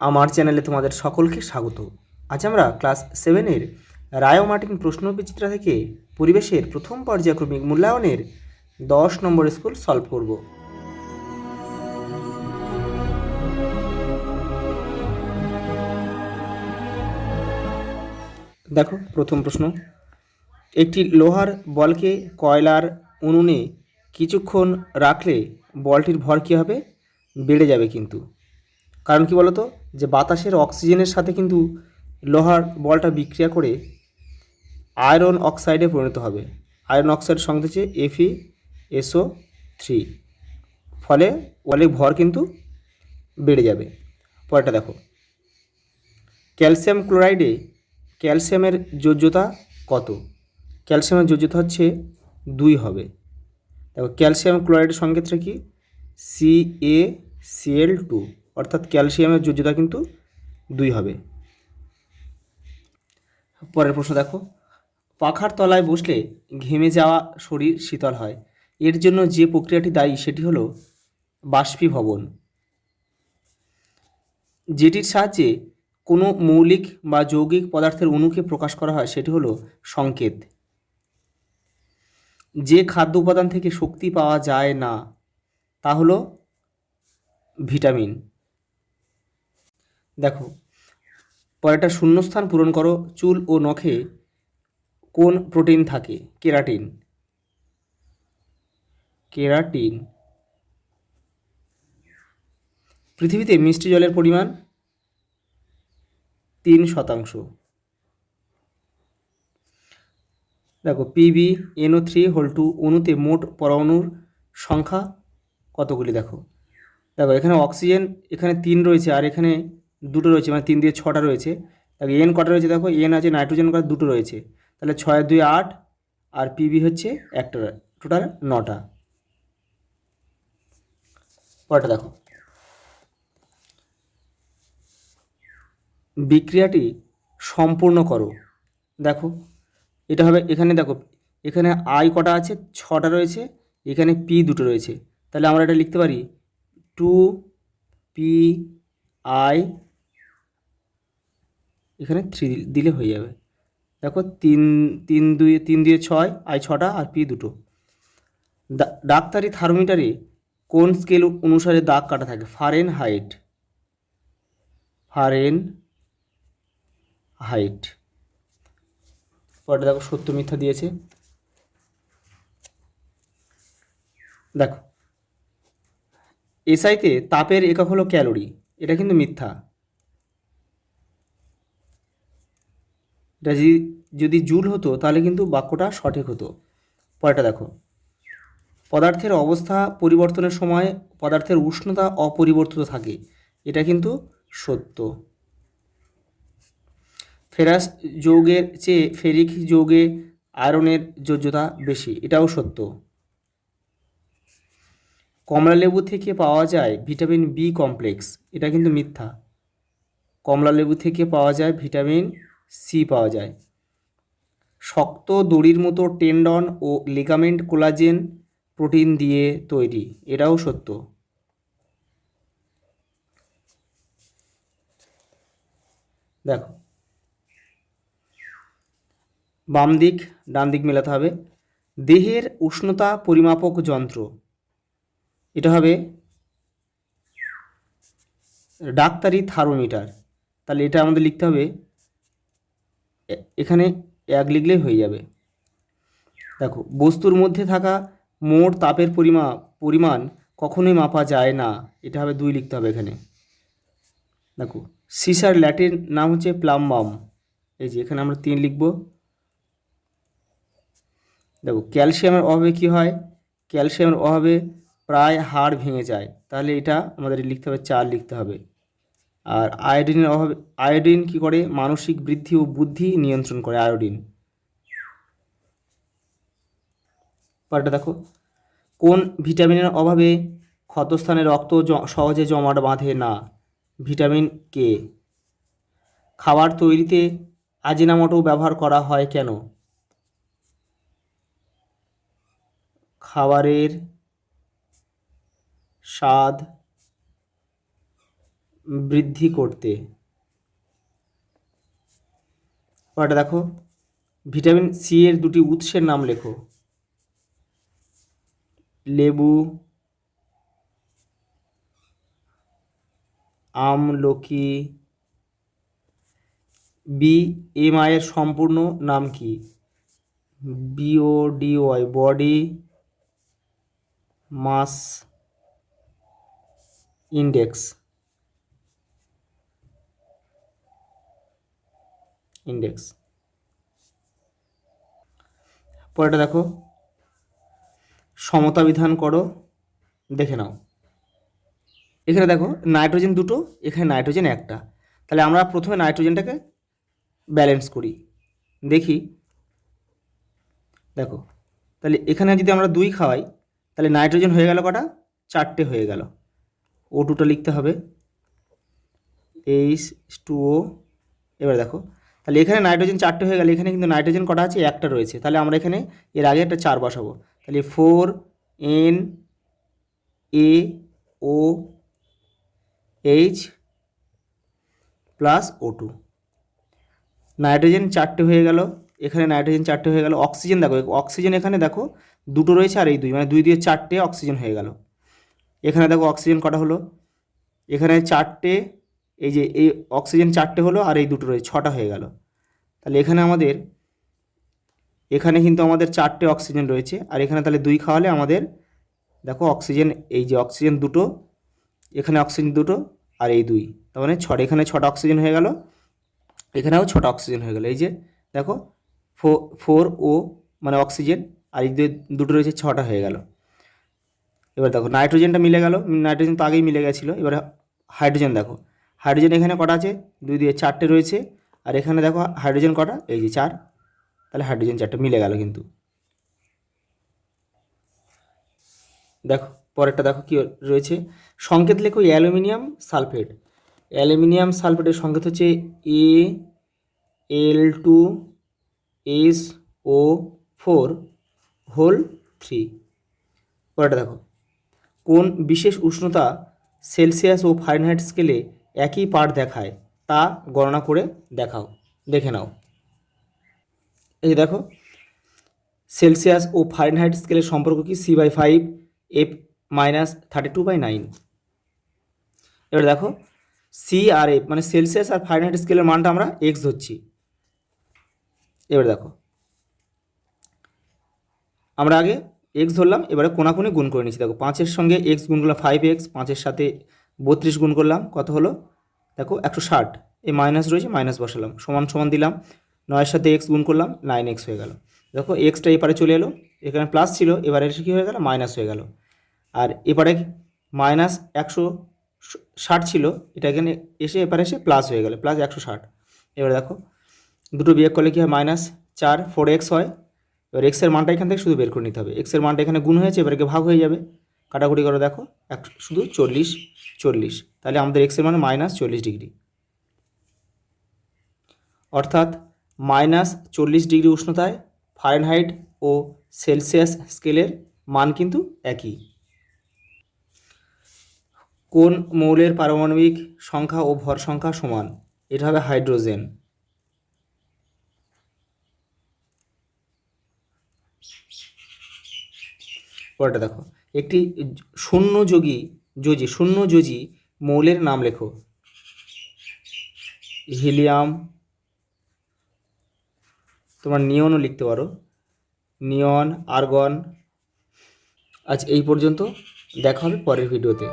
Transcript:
আমার চ্যানেলে তোমাদের সকলকে স্বাগত। আজ আমরা ক্লাস 7-এর রায় মার্টিন প্রশ্নবিচিত্রা থেকে পরিবেশের প্রথম পর্যায়ক্রমিক মূল্যায়নের 10 নম্বর স্কুল সলভ করব। দেখো প্রথম প্রশ্ন, একটি লোহার বলকে কয়লার উনুনে কিছুক্ষণ রাখলে বলটির ভর কী হবে? বেড়ে যাবে। কিন্তু কারণ কি বলতো, যে বাতাসের অক্সিজেনের সাথে কিন্তু লোহার বলটা বিক্রিয়া করে আয়রন অক্সাইডে পরিণত হবে। আয়রন অক্সাইড সঙ্গে হচ্ছে FeSO3, ফলে বলের ভর কিন্তু বেড়ে যাবে। পরেরটা দেখো, ক্যালসিয়াম ক্লোরাইডে ক্যালসিয়ামের যোজ্যতা কত? ক্যালসিয়ামের যোজ্যতা হচ্ছে 2 হবে। দেখো ক্যালসিয়াম ক্লোরাইডের সংকেতটা কি? CaCl2, অর্থাৎ ক্যালসিয়ামের যোজ্যতা কিন্তু 2 হবে। পরের প্রশ্ন দেখো, পাখার তলায় বসলে ঘেমে যাওয়া শরীর শীতল হয়। এর জন্য যে প্রক্রিয়াটি দায়ী সেটি হলো বাষ্পীভবন। যেটির সাহায্যে কোনো মৌলিক বা যৌগিক পদার্থের অণুকে প্রকাশ করা হয় সেটি হলো সংকেত। যে খাদ্য উপাদান থেকে শক্তি পাওয়া যায় না তা হলো ভিটামিন। দেখো পরেরটা শূন্যস্থান পূরণ করো। চুল ও নখে কোন প্রোটিন থাকে? কেরাটিন। কেরাটিন। পৃথিবীতে মিষ্টি জলের পরিমাণ 3%। দেখো PbNO3 অণুতে মোট পরমাণুর সংখ্যা কতগুলি? দেখো এখানে অক্সিজেন এখানে 3 রয়েছে আর এখানে 2 রয়েছে, মানে 3 দিয়ে 6টা রয়েছে। দেখো এন কটা রয়েছে? দেখো এন আছে, নাইট্রোজেন কটা? 2 রয়েছে, তাহলে 6 আর 2 8, আর পিবি হচ্ছে একটা, টোটাল 9টা। পরেরটা দেখো, বিক্রিয়াটি সম্পূর্ণ করো। দেখো এটা হবে, এখানে দেখো এখানে আই কটা আছে? 6টা রয়েছে, এখানে পি 2 রয়েছে, তাহলে আমরা এটা লিখতে পারি 2PI, এখানে 3 দিলে হয়ে যাবে। দেখো 3 দিয়ে 6, আই 6টা আর পি 2। ডাক্তারি থার্মোমিটারে কোন স্কেল অনুসারে দাগ কাটা থাকে? ফারেনহাইট। পরে দেখো সত্য মিথ্যা দিয়েছে। দেখো এসআইতে তাপের একক হলো ক্যালোরি, এটা কিন্তু মিথ্যা। এটা যদি জুল হতো তাহলে কিন্তু বাক্যটা সঠিক হতো। পরেরটা দেখো, পদার্থের অবস্থা পরিবর্তনের সময় পদার্থের উষ্ণতা অপরিবর্তিত থাকে, এটা কিন্তু সত্য। ফেরাস যৌগের চেয়ে ফেরিক যৌগে আয়রনের যোজ্যতা বেশি, এটাও সত্য। কমলালেবু থেকে পাওয়া যায় ভিটামিন বি কমপ্লেক্স, এটা কিন্তু মিথ্যা। কমলালেবু থেকে পাওয়া যায় ভিটামিন সি পাওয়া যায়। শক্ত দড়ির মতো টেন্ডন ও লিগামেন্ট কোলাজেন প্রোটিন দিয়ে তৈরি, এটাও সত্য। দেখো বাম দিক ডান দিক মেলাতে হবে। দেহের উষ্ণতা পরিমাপক যন্ত্র, এটা হবে ডাক্তারি থার্মোমিটার। তাহলে এটা আমাদের লিখতে হবে, এখানে 1 লিখলেই হয়ে যাবে। দেখো বস্তুর মধ্যে থাকা মোট তাপের পরিমাণ কখনোই মাপা যায় না, এটা হবে 2 লিখতে হবে এখানে। দেখো সিসার ল্যাটিন নাম হচ্ছে প্লাম্বাম, এই যে এখানে আমরা 3 লিখব। দেখো ক্যালসিয়ামের অভাবে কি হয়? ক্যালসিয়ামের অভাবে প্রায় হাড় ভেঙে যায়, তাহলে এটা আমাদের লিখতে হবে 4 লিখতে হবে। আর আয়োডিনের অভাবে, আয়োডিন কী করে? মানসিক বৃদ্ধি ও বুদ্ধি নিয়ন্ত্রণ করে আয়োডিন। পরেরটা দেখো, কোন ভিটামিনের অভাবে ক্ষতস্থানে রক্ত সহজে জমাট বাঁধে না? Vitamin K. খাবার তৈরিতে আজিনামোটো ব্যবহার করা হয় কেন? খাবারের স্বাদ বৃদ্ধি করতে। পরেরটা দেখো, ভিটামিন সি এর দুটি উৎসের নাম লেখো। লেবু, আমলকি। বিএমআই এর সম্পূর্ণ নাম কি? বিওডিওয়াই, বডি মাস ইন্ডেক্স। পরেরটা দেখো, সমতা বিধান করো, দেখে নাও। এখানে দেখো নাইট্রোজেন দুটো, এখানে নাইট্রোজেন একটা, তাহলে আমরা প্রথমে নাইট্রোজেনটাকে ব্যালেন্স করি, দেখি। দেখো, তাহলে এখানে যদি আমরা 2 খাওয়াই, তাহলে নাইট্রোজেন হয়ে গেল কটা? 4টে হয়ে গেল। O2টা লিখতে হবে, H2O। এবার দেখো, তাহলে এখানে নাইট্রোজেন 4টে হয়ে গেলে, এখানে কিন্তু নাইট্রোজেন কটা আছে? একটা রয়েছে, তাহলে আমরা এখানে এর আগে একটা 4 বসাবো, তাহলে 4NaOH প্লাস O2। নাইট্রোজেন 4টে হয়ে গেল, এখানে নাইট্রোজেন 4টে হয়ে গেল। অক্সিজেন দেখো, অক্সিজেন এখানে দেখো 2টো রয়েছে আর এই 2, মানে 2 দিয়ে 4টে অক্সিজেন হয়ে গেল। এখানে দেখো অক্সিজেন কটা হলো? এখানে 4টে, এই যে এই অক্সিজেন 4টে হলো আর এই 2টো রয়েছে, 6টা হয়ে গেল। তাহলে এখানে কিন্তু আমাদের 4টে অক্সিজেন রয়েছে, আর এখানে তাহলে 2 খাওয়ালে আমাদের দেখো অক্সিজেন, এই যে অক্সিজেন 2টো, এখানে অক্সিজেন 2টো আর এই 2, তার মানে 6, এখানে 6টা অক্সিজেন হয়ে গেল, এখানেও 6টা অক্সিজেন হয়ে গেল। এই যে দেখো 4O মানে অক্সিজেন, আর এই 2টো রয়েছে, 6টা হয়ে গেল। এবার দেখো নাইট্রোজেনটা মিলে গেল, নাইট্রোজেন তো আগেই মিলে গেছিলো। এবার হাইড্রোজেন দেখো, হাইড্রোজেন এখানে কটা আছে? 2 দিয়ে 4টে রয়েছে, আর এখানে দেখো হাইড্রোজেন কটা? এই যে 4, তাহলে হাইড্রোজেন 4টে মিলে গেল কিন্তু। দেখো পরেরটা দেখো কি রয়েছে, সংকেত লেখো অ্যালুমিনিয়াম সালফেট। অ্যালুমিনিয়াম সালফেটের সংকেত হচ্ছে Al2SO4 পরেরটা দেখো, কোন বিশেষ উষ্ণতা সেলসিয়াস ও ফারেনহাইট স্কেলে একই পাঠ দেখায় তা গণনা করে দেখাও, দেখে নাও। এই দেখো, সেলসিয়াস ও ফারেনহাইট স্কেলের সম্পর্ক কি? C/5 F -32/9। এবার দেখো, সি আর এফ মানে সেলসিয়াস আর ফারেনহাইট স্কেলের মানটা আমরা এক্স ধরছি। এবার দেখো, আমরা আগে এক্স ধরলাম, এবারে কোনাকুনি গুণ করে নিচ্ছি। দেখো 5-এর সঙ্গে এক্স গুণ করলাম 5x, 5-এর সাথে 32 গুণ করলাম, কত হলো? দেখো 160। এই মাইনাস রয়েছে, মাইনাস বসালাম, সমান সমান দিলাম, 9-এর সাথে এক্স গুণ করলাম, 9x হয়ে গেল। দেখো এক্সটা এপারে চলে এলো, এখানে প্লাস ছিল, এবারে কী হয়ে গেল? মাইনাস হয়ে গেল। আর এপারে -160 ছিল, এটা এখানে এসে এপারে এসে প্লাস হয়ে গেল, প্লাস 160। এবার দেখো দুটো বিয়োগ করলে কী হয়? -4 4x হয়। এবার এক্সের মানটা এখান থেকে শুধু বের করে নিতে হবে, এক্সের মানটা এখানে গুণ হয়েছে, এবারে ভাগ হয়ে যাবে, কাটাকুটি করে দেখো শুধু 40, তাহলে আমাদের এক্সের মান -40 ডিগ্রি। অর্থাৎ -40 ডিগ্রি উষ্ণতায় ফারেনহাইট ও সেলসিয়াস স্কেলের মান কিন্তু একই। কোন মৌলের পারমাণবিক সংখ্যা ও ভর সংখ্যা সমান? এটা হবে হাইড্রোজেন। পরেরটা দেখো, একটি শূন্যযোজী মৌলের নাম লেখো। হিলিয়াম, তোমরা নিয়নও লিখতে পারো, নিয়ন, আর্গন। আজ এই পর্যন্ত, দেখা হবে পরের ভিডিওতে।